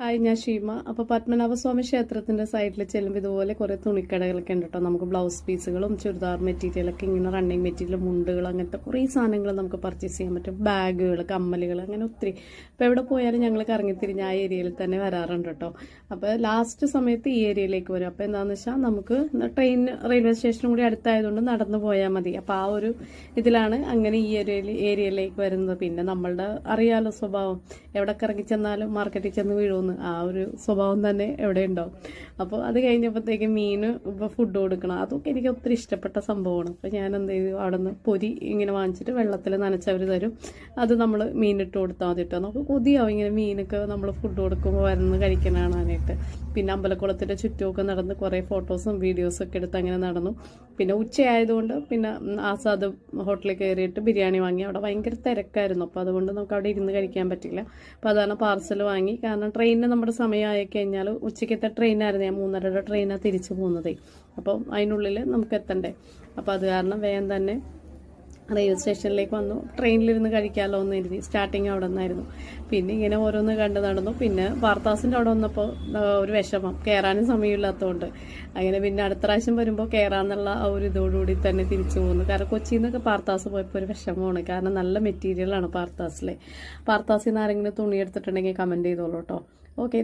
Hi, ഞാൻ ഷീമ. അപ്പോൾ പത്മനാഭസ്വാമി ക്ഷേത്രത്തിന്റെ സൈഡിൽ ചെല്ലുമ്പോൾ ഇതുപോലെ കുറേ തുണിക്കടകളൊക്കെ ഉണ്ട് കേട്ടോ. നമുക്ക് ബ്ലൗസ് പീസുകളും ചുരിദാർ മെറ്റീരിയലൊക്കെ ഇങ്ങനെ റണ്ണിങ് മെറ്റീരിയൽ, മുണ്ടുകൾ, അങ്ങനത്തെ കുറേ സാധനങ്ങൾ നമുക്ക് പർച്ചേസ് ചെയ്യാൻ പറ്റും. ബാഗുകൾ, കമ്മലുകൾ, അങ്ങനെ ഒത്തിരി. അപ്പോൾ എവിടെ പോയാലും ഞങ്ങൾ കറങ്ങിത്തിരിഞ്ഞ് ആ ഏരിയയിൽ തന്നെ വരാറുണ്ട് കേട്ടോ. അപ്പോൾ ലാസ്റ്റ് സമയത്ത് ഈ ഏരിയയിലേക്ക് വരും. അപ്പോൾ എന്താണെന്ന് വെച്ചാൽ നമുക്ക് റെയിൽവേ സ്റ്റേഷനും കൂടി അടുത്തായതുകൊണ്ട് നടന്നു പോയാൽ മതി. അപ്പോൾ ആ ഒരു ഇതിലാണ് അങ്ങനെ ഈ ഏരിയയിലേക്ക് വരുന്നത്. പിന്നെ നമ്മളുടെ അറിയാലോ സ്വഭാവം, എവിടെ കറങ്ങി ചെന്നാലും മാർക്കറ്റിൽ ചെന്ന് വീഴുമെന്ന് ആ ഒരു സ്വഭാവം തന്നെ എവിടെ ഉണ്ടാവും. അപ്പോൾ അത് കഴിഞ്ഞപ്പോഴത്തേക്ക് മീൻ ഇപ്പോൾ ഫുഡ് കൊടുക്കണം, അതൊക്കെ എനിക്ക് ഒത്തിരി ഇഷ്ടപ്പെട്ട സംഭവമാണ്. അപ്പോൾ ഞാൻ എന്ത് ചെയ്തു, അവിടെ നിന്ന് പൊരി ഇങ്ങനെ വാങ്ങിച്ചിട്ട് വെള്ളത്തിൽ നനച്ചവർ തരും. അത് നമ്മൾ മീനിട്ട് കൊടുത്താൽ മതി കേട്ടോ. നമുക്ക് കൊതിയാവും ഇങ്ങനെ മീനൊക്കെ നമ്മൾ ഫുഡ് കൊടുക്കുമ്പോൾ വരുന്നത് കഴിക്കാൻ കാണാനായിട്ട്. പിന്നെ അമ്പലക്കുളത്തിൻ്റെ ചുറ്റുമൊക്കെ നടന്ന് കുറേ ഫോട്ടോസും വീഡിയോസൊക്കെ എടുത്ത് അങ്ങനെ നടന്നു. പിന്നെ ഉച്ചയായതുകൊണ്ട് പിന്നെ ആസാദ് ഹോട്ടലിൽ കയറിയിട്ട് ബിരിയാണി വാങ്ങി. അവിടെ ഭയങ്കര തിരക്കായിരുന്നു, അപ്പോൾ അതുകൊണ്ട് നമുക്ക് അവിടെ ഇരുന്ന് കഴിക്കാൻ പറ്റില്ല. അപ്പോൾ അതാണ് പാർസൽ വാങ്ങി. കാരണം ട്രെയിനിന് നമ്മുടെ സമയമായി കഴിഞ്ഞാൽ ഉച്ചയ്ക്കത്തെ ട്രെയിനായിരുന്നു, ഞാൻ 3:30 ട്രെയിനാണ് തിരിച്ചു പോകുന്നത്. അപ്പോൾ അതിനുള്ളിൽ നമുക്ക് എത്തണ്ടേ. അപ്പോൾ അത് കാരണം വേഗം തന്നെ റെയിൽവേ സ്റ്റേഷനിലേക്ക് വന്നു. ട്രെയിനിലിരുന്ന് കഴിക്കാമല്ലോ എന്ന് എഴുതി. സ്റ്റാർട്ടിങ് അവിടെ നിന്നായിരുന്നു. പിന്നെ ഇങ്ങനെ ഓരോന്ന് കണ്ട് നടന്നു. പിന്നെ പാർത്താസിൻ്റെ അവിടെ വന്നപ്പോൾ ഒരു വിഷമം, കയറാനും സമയമില്ലാത്തതുകൊണ്ട്. അങ്ങനെ പിന്നെ അടുത്ത പ്രാവശ്യം വരുമ്പോൾ കയറാമെന്നുള്ള ആ ഒരു ഇതോടുകൂടി തന്നെ തിരിച്ചു പോകുന്നു. കാരണം കൊച്ചിയിൽ നിന്നൊക്കെ പാർത്താസ് പോയപ്പോൾ ഒരു വിഷമമാണ്. കാരണം നല്ല മെറ്റീരിയലാണ് പാർത്താസിൽ നിന്ന് ആരെങ്കിലും തുണി എടുത്തിട്ടുണ്ടെങ്കിൽ കമൻറ്റ് ചെയ്തോളൂ കേട്ടോ. ഓക്കെ.